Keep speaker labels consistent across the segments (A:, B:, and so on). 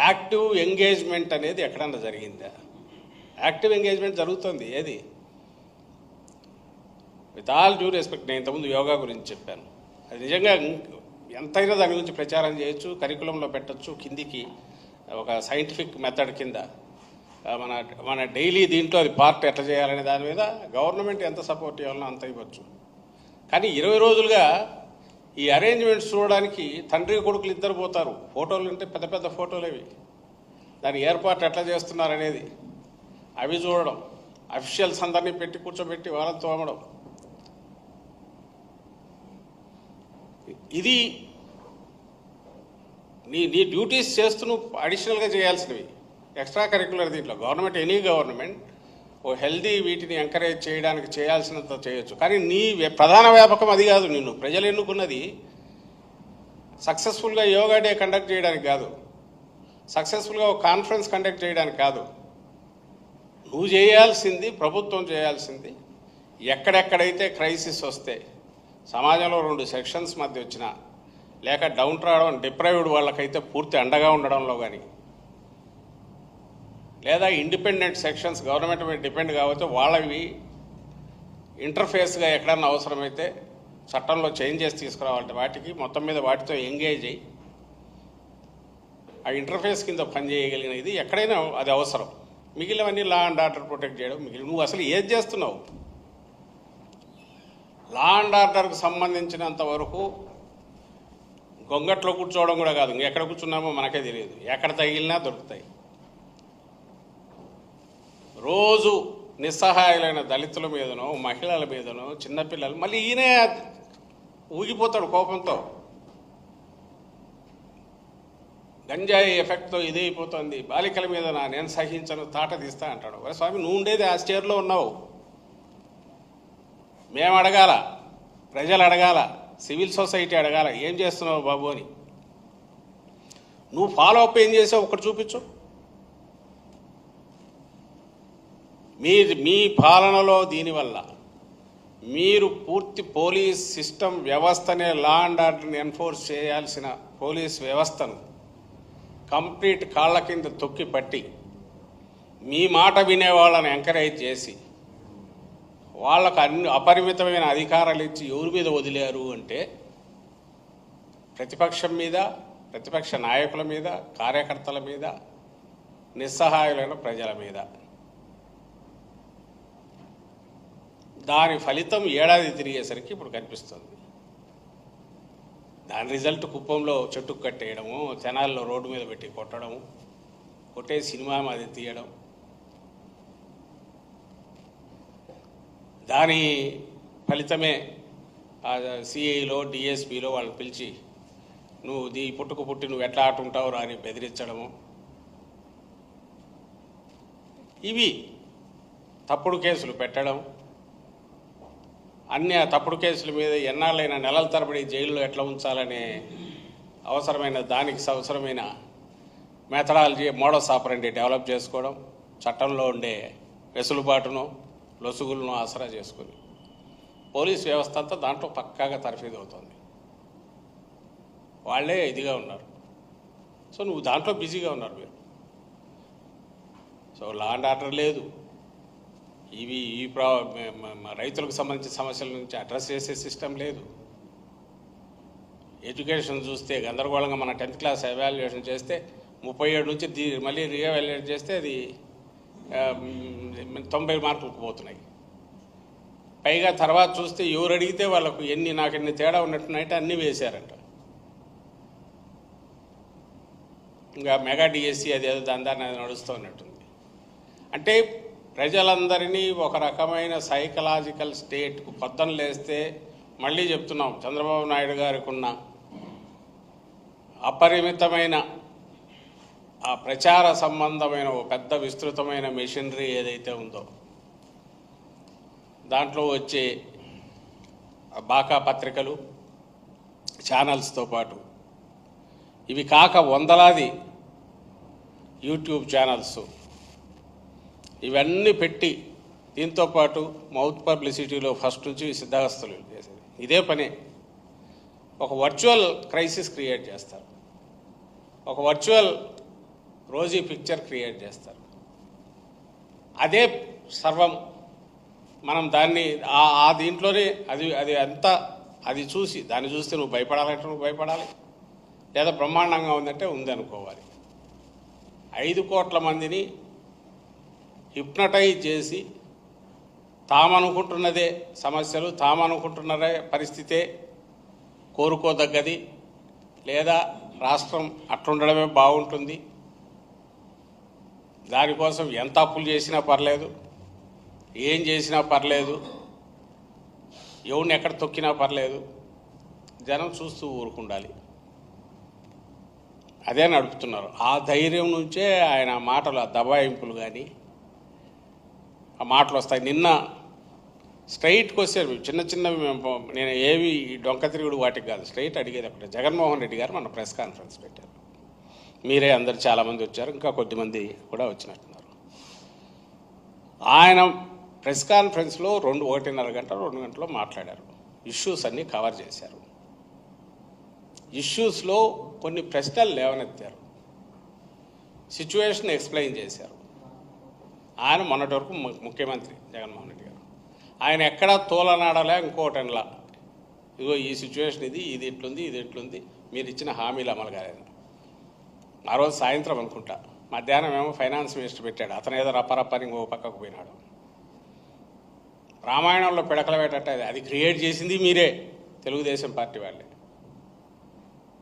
A: Active engagement అనేది ఎక్కడన్నా జరిగిందా? యాక్టివ్ ఎంగేజ్మెంట్ జరుగుతుంది. ఏది? విత్ ఆల్ డ్యూ రెస్పెక్ట్, నేను ఇంతకుముందు యోగా గురించి చెప్పాను. అది నిజంగా ఎంతైనా దాని గురించి ప్రచారం చేయొచ్చు, కరికులంలో పెట్టచ్చు, కిందికి ఒక సైంటిఫిక్ మెథడ్ కింద మన డైలీ దీంట్లో అది పార్ట్ ఎట్లా చేయాలనే దాని మీద గవర్నమెంట్ ఎంత సపోర్ట్ ఇవ్వాలనో అంత ఇవ్వచ్చు. కానీ 20 రోజులుగా ఈ అరేంజ్మెంట్స్ చూడడానికి తండ్రి కొడుకులు ఇద్దరు పోతారు. ఫోటోలు అంటే పెద్ద పెద్ద ఫోటోలు అవి, దాని ఏర్పాటు ఎట్లా చేస్తున్నారనేది అవి చూడడం, అఫీషియల్స్ అందరినీ పెట్టి కూర్చోబెట్టి వాళ్ళని తోమడం, ఇది నీ డ్యూటీస్ చేస్తూ నువ్వు అడిషనల్గా చేయాల్సినవి, ఎక్స్ట్రా కరికులర్. దీంట్లో గవర్నమెంట్, ఎనీ గవర్నమెంట్ ఓ హెల్దీ వీటిని ఎంకరేజ్ చేయడానికి చేయాల్సినంత చేయొచ్చు. కానీ నీ ప్రధాన వ్యాపకం అది కాదు. నిన్ను ప్రజలు ఎన్నుకున్నది సక్సెస్ఫుల్గా యోగా డే కండక్ట్ చేయడానికి కాదు, సక్సెస్ఫుల్గా ఒక కాన్ఫరెన్స్ కండక్ట్ చేయడానికి కాదు. నువ్వు చేయాల్సింది, ప్రభుత్వం చేయాల్సింది, ఎక్కడెక్కడైతే క్రైసిస్ వస్తే, సమాజంలో 2 సెక్షన్స్ మధ్య వచ్చినా, లేక డౌన్ రావడం డిప్రైవ్డ్ వాళ్ళకైతే పూర్తి అండగా ఉండడంలో కానీ, లేదా ఇండిపెండెంట్ సెక్షన్స్ గవర్నమెంట్ మీద డిపెండ్ కావచ్చు వాళ్ళవి ఇంటర్ఫేస్గా ఎక్కడన్నా అవసరమైతే చట్టంలో చేంజెస్ తీసుకురావాలంటే వాటికి మొత్తం మీద వాటితో ఎంగేజ్ అయ్యి ఆ ఇంటర్ఫేస్ కింద పనిచేయగలిగినది ఎక్కడైనా అది అవసరం. మిగిలినవన్నీ లా అండ్ ఆర్డర్ ప్రొటెక్ట్ చేయడం. నువ్వు అసలు ఏది చేస్తున్నావు? లా అండ్ ఆర్డర్కి సంబంధించినంత వరకు గొంగట్లో కూర్చోవడం కూడా కాదు, ఎక్కడ కూర్చున్నామో మనకే తెలియదు, ఎక్కడ తగిలినా దొరుకుతాయి. రోజు నిస్సహాయులైన దళితుల మీదనో, మహిళల మీదనో, చిన్నపిల్లలు, మళ్ళీ ఈయనే ఊగిపోతాడు కోపంతో. గంజాయి ఎఫెక్ట్తో ఇదైపోతుంది, బాలికల మీద నేను సహించను, తాట తీస్తా అంటాడు. స్వామి, నువ్వు ఉండేది ఆ స్టేర్లో ఉన్నావు. మేము అడగాల, ప్రజలు అడగాల, సివిల్ సొసైటీ అడగాల, ఏం చేస్తున్నావు బాబు అని. నువ్వు ఫాలో అప్ ఏం చేసావు ఒకటి చూపించు. మీ పాలనలో దీనివల్ల మీరు పూర్తి పోలీస్ సిస్టమ్ వ్యవస్థనే, లా అండ్ ఆర్డర్ని ఎన్ఫోర్స్ చేయాల్సిన పోలీస్ వ్యవస్థను కంప్లీట్ కాళ్ళ కింద తొక్కి పట్టి, మీ మాట వినేవాళ్ళని ఎంకరేజ్ చేసి, వాళ్ళకు అన్ని అపరిమితమైన అధికారాలు ఇచ్చి ఎవరి మీద వదిలేరు అంటే ప్రతిపక్షం మీద, ప్రతిపక్ష నాయకుల మీద, కార్యకర్తల మీద, నిస్సహాయులైన ప్రజల మీద. దాని ఫలితం ఏడాది తిరిగేసరికి ఇప్పుడు కనిపిస్తుంది. దాని రిజల్ట్ కుప్పంలో చెట్టుకు కట్టేయడము, తెనాల్లో రోడ్డు మీద పెట్టి కొట్టడము, కొట్టే సినిమా అది తీయడం, దాని ఫలితమే సిఐలో, డిఎస్పీలో వాళ్ళు పిలిచి నువ్వు పుట్టుకు పుట్టి నువ్వు ఎట్లా ఆటుంటావు రా అని బెదిరించడము, ఇవి తప్పుడు కేసులు పెట్టడం, అన్ని తప్పుడు కేసుల మీద ఎన్నాళ్ళైనా నెలల తరబడి జైల్లో ఎట్లా ఉంచాలనే దానికి అవసరమైన మెథడాలజీ, మోడస్ ఆపరెండి డెవలప్ చేసుకోవడం, చట్టంలో ఉండే వెసులుబాటును, లొసుగులను ఆసరా చేసుకుని పోలీస్ వ్యవస్థ అంతా దాంట్లో పక్కాగా తర్ఫీదు అవుతుంది. వాళ్ళే ఇదిగా ఉన్నారు. సో నువ్వు దాంట్లో బిజీగా ఉన్నారు మీరు. సో లా అండ్ ఆర్డర్ లేదు, ఈ రైతులకు సంబంధించిన సమస్యల నుంచి అడ్రస్ చేసే సిస్టమ్ లేదు. ఎడ్యుకేషన్ చూస్తే గందరగోళంగా, మన 10th క్లాస్ ఎవాల్యుయేషన్ చేస్తే 37 నుంచి మళ్ళీ రీఎవాల్యుయేట్ చేస్తే అది 90 మార్కులకు పోతున్నాయి. పైగా తర్వాత చూస్తే ఎవరు అడిగితే వాళ్ళకు నాకు ఎన్ని తేడా ఉన్నట్టున్నాయంటే అన్నీ వేశారంట. ఇంకా మెగా డిఎస్సి అదేదో దాని నడుస్తూ ఉన్నట్టుంది. అంటే ప్రజలందరినీ ఒక రకమైన సైకలాజికల్ స్టేట్కు పొద్దున లేస్తే, మళ్ళీ చెప్తున్నాం, చంద్రబాబు నాయుడు గారికి ఉన్న అపరిమితమైన ఆ ప్రచార సంబంధమైన ఒక పెద్ద విస్తృతమైన మెషినరీ ఏదైతే ఉందో, దాంట్లో వచ్చే బాకా పత్రికలు, ఛానల్స్తో పాటు ఇవి కాక వందలాది యూట్యూబ్ ఛానల్స్, ఇవన్నీ పెట్టి దీంతోపాటు మౌత్ పబ్లిసిటీలో ఫస్ట్ నుంచి సిద్ధహస్తులు చేసేది ఇదే పనే. ఒక వర్చువల్ క్రైసిస్ క్రియేట్ చేస్తారు, ఒక వర్చువల్ రోజీ పిక్చర్ క్రియేట్ చేస్తారు. అదే సర్వం. మనం దాన్ని ఆ దీంట్లోనే అది అంతా అది చూసి దాన్ని చూస్తే నువ్వు భయపడాలంటే నువ్వు భయపడాలి, లేదా బ్రహ్మాండంగా ఉందంటే ఉంది అనుకోవాలి. 5 కోట్ల మందిని హిప్నటైజ్ చేసి తామనుకుంటున్నదే సమస్యలు, తామనుకుంటున్నదే పరిస్థితే కోరుకోదగ్గది, లేదా రాష్ట్రం అట్లుండడమే బాగుంటుంది, దానికోసం ఎంత అప్పులు చేసినా పర్లేదు, ఏం చేసినా పర్లేదు, ఎవరిని ఎక్కడ తొక్కినా పర్లేదు, జనం చూస్తూ ఊరుకుండాలి. అదే నడుపుతున్నారు. ఆ ధైర్యం నుంచే ఆయన మాటలు, ఆ దబాయింపులు కానీ ఆ మాటలు వస్తాయి. నిన్న స్ట్రైట్కి వచ్చారు చిన్న చిన్నవి. నేను ఏవి డొంక తిరుగుడు వాటికి కాదు, స్ట్రైట్ అడిగేది ఒకటే. జగన్మోహన్ రెడ్డి గారు మన ప్రెస్ కాన్ఫరెన్స్ పెట్టారు. మీరే అందరు చాలామంది వచ్చారు, ఇంకా కొద్దిమంది కూడా వచ్చినట్టున్నారు. ఆయన ప్రెస్ కాన్ఫరెన్స్లో 1.5 గంట 2 గంటలో మాట్లాడారు. ఇష్యూస్ అన్నీ కవర్ చేశారు. ఇష్యూస్లో కొన్ని ప్రశ్నలు లేవనెత్తారు, సిచ్యువేషన్ ఎక్స్ప్లెయిన్ చేశారు. ఆయన మొన్నటి వరకు ముఖ్యమంత్రి జగన్మోహన్ రెడ్డి గారు, ఆయన ఎక్కడా తోలనాడలే ఇంకోటనలా, ఇదిగో ఈ సిచ్యువేషన్ ఇది ఎట్లుంది, ఇది ఎట్లుంది, మీరు ఇచ్చిన హామీలు అమలు కాలేదు. ఆ రోజు సాయంత్రం అనుకుంటా, మధ్యాహ్నం ఏమో ఫైనాన్స్ మినిస్టర్ పెట్టాడు, అతను ఏదో రప్పరప్పని ఇంకో పక్కకు పోయినాడు. రామాయణంలో పిడకల పెట్టట్టే అది క్రియేట్ చేసింది మీరే, తెలుగుదేశం పార్టీ వాళ్ళే.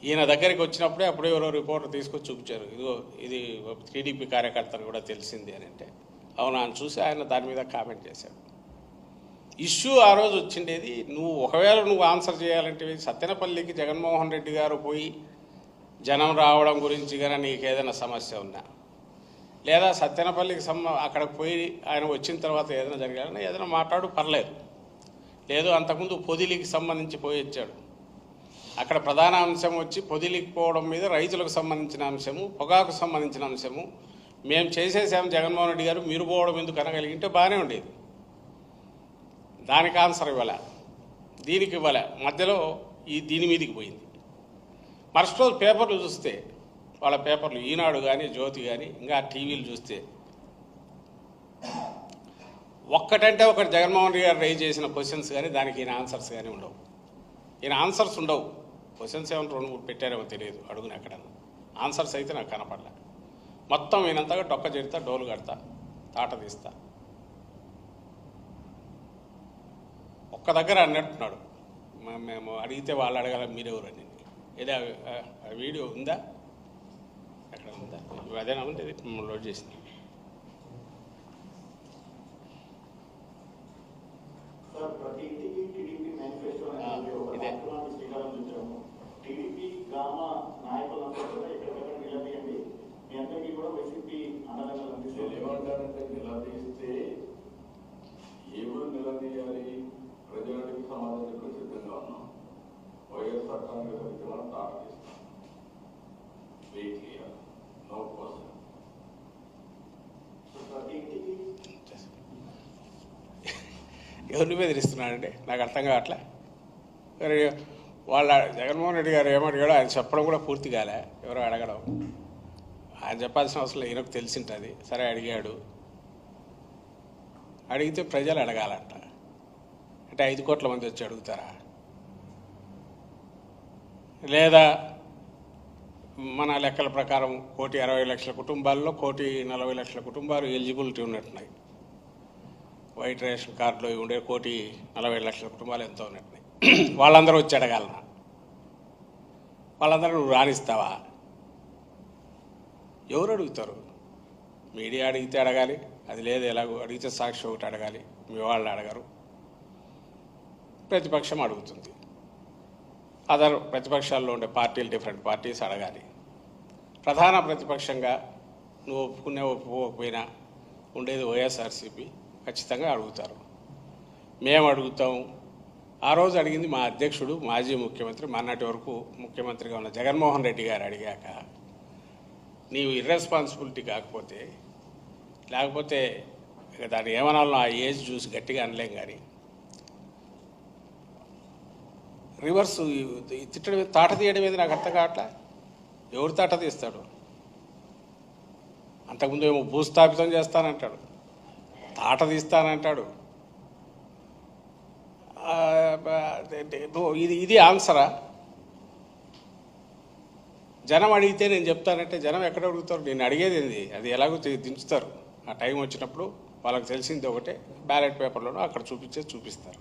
A: ఈయన దగ్గరికి వచ్చినప్పుడే అప్పుడు ఎవరో రిపోర్టర్ తీసుకొచ్చి చూపించారు, ఇదిగో ఇది టీడీపీ కార్యకర్తలు కూడా తెలిసింది అని. అంటే అవునా అని చూసి ఆయన దాని మీద కామెంట్ చేశాడు. ఇష్యూ ఆ రోజు వచ్చిండేది, ఒకవేళ నువ్వు ఆన్సర్ చేయాలంటే సత్తెనపల్లికి జగన్మోహన్ రెడ్డి గారు పోయి జనం రావడం గురించి కానీ నీకు ఏదైనా సమస్య ఉన్నా, లేదా సత్తెనపల్లికి అక్కడికి పోయి ఆయన వచ్చిన తర్వాత ఏదైనా జరగాలని ఏదైనా మాట్లాడు పర్లేదు. లేదు అంతకుముందు పొదిలికి సంబంధించి పోయి వచ్చాడు, అక్కడ ప్రధాన అంశం వచ్చి పొదిలికి పోవడం మీద రైతులకు సంబంధించిన అంశము, పొగాకు సంబంధించిన అంశము మేము చేసేసాము జగన్మోహన్ రెడ్డి గారు, మీరు పోవడం ఎందుకు అనగలిగింటే బాగానే ఉండేది. దానికి ఆన్సర్ ఇవ్వలే, దీనికి ఇవ్వలే, మధ్యలో దీని మీదకి పోయింది. మరుసటి రోజు పేపర్లు చూస్తే, వాళ్ళ పేపర్లు ఈనాడు కానీ జ్యోతి కానీ ఇంకా టీవీలు చూస్తే ఒక్కటంటే ఒకటి జగన్మోహన్ రెడ్డి గారు రైజ్ చేసిన క్వశ్చన్స్ కానీ దానికి ఈయన ఆన్సర్స్ కానీ ఉండవు. ఈయన ఆన్సర్స్ ఉండవు. క్వశ్చన్స్ ఏమైనా 2-3 పెట్టారేమో తెలియదు అడుగుని ఎక్కడన్నా, ఆన్సర్స్ అయితే నాకు కనపడలే. మొత్తం ఈయనంతగా డొక్క చెడతా, డోలు కడతా, తాట తీస్తా. ఒక్క దగ్గర అన్నట్టున్నాడు, మేము అడిగితే వాళ్ళు అడగాల మీరెవరని. ఏదో వీడియో ఉందా, ఎక్కడ ఉందా, అదేనా ఉండేది లోడ్ చేసింది. ఇదే
B: నిలదీస్తే ఎవరు నిలదీయాలి, ప్రజలకు సమాధానం సిద్ధంగా ఉన్నాం. వైఎస్ఆర్ కాంగ్రెస్ అధికారులను తాటకిస్తాం. Very clear, no question.
A: ఎవరిని బెదిరిస్తున్నాడండి నాకు అర్థం కావట్లే. వాళ్ళ జగన్మోహన్ రెడ్డి గారు ఏమడిగాడో ఆయన చెప్పడం కూడా పూర్తి కాలే, ఎవరో అడగడం. ఆయన చెప్పాల్సిన అవసరం లేదు, ఈయనకు తెలిసింటుంది. సరే అడిగాడు, అడిగితే ప్రజలు అడగాలంట. అంటే 5 కోట్ల మంది వచ్చి అడుగుతారా, లేదా మన లెక్కల ప్రకారం 1,60,00,000 కుటుంబాల్లో 1,40,00,000 కుటుంబాలు ఎలిజిబిలిటీ ఉన్నట్టున్నాయి. వైట్ రేషన్ కార్డులో ఉండే 1,40,00,000 కుటుంబాలు ఎంతో ఉన్నట్టున్నాయి. వాళ్ళందరూ వచ్చి అడగాలన్నా, వాళ్ళందరూ నువ్వు రాణిస్తావా? ఎవరు అడుగుతారు? మీడియా అడిగితే అడగాలి, అది లేదు ఎలాగో అడిగితే సాక్షి ఒకటి అడగాలి, మీ వాళ్ళు అడగరు. ప్రతిపక్షం అడుగుతుంది, అదర్ ప్రతిపక్షాల్లో ఉండే పార్టీలు, డిఫరెంట్ పార్టీస్ అడగాలి. ప్రధాన ప్రతిపక్షంగా నువ్వు ఒప్పుకోకపోయినా ఉండేది వైఎస్ఆర్సీపీ, ఖచ్చితంగా అడుగుతారు. మేము అడుగుతాం. ఆ రోజు అడిగింది మా అధ్యక్షుడు, మాజీ ముఖ్యమంత్రి, మొన్నటి వరకు ముఖ్యమంత్రిగా ఉన్న జగన్మోహన్ రెడ్డి గారు అడిగాక, నీవు ఇర్రెస్పాన్సిబిలిటీ కాకపోతే, లేకపోతే దాన్ని ఏమనాలో ఆ ఏజ్ చూసి గట్టిగా అనలేం. కానీ రివర్స్ తిట్టడం, తాట తీయడం ఏది నాకు అర్థం కావట్లే. ఎవరు తాట తీస్తాడు? అంతకుముందు ఏమో భూస్థాపితం చేస్తానంటాడు, తాట తీస్తానంటాడు. ఇది ఆన్సరా? జనం అడిగితే నేను చెప్తానంటే జనం ఎక్కడ అడుగుతారు? నేను అడిగేది ఏంది? అది ఎలాగో దించుతారు. ఆ టైం వచ్చినప్పుడు వాళ్ళకి తెలిసింది ఒకటే, బ్యాలెట్ పేపర్లోనూ అక్కడ చూపిస్తారు.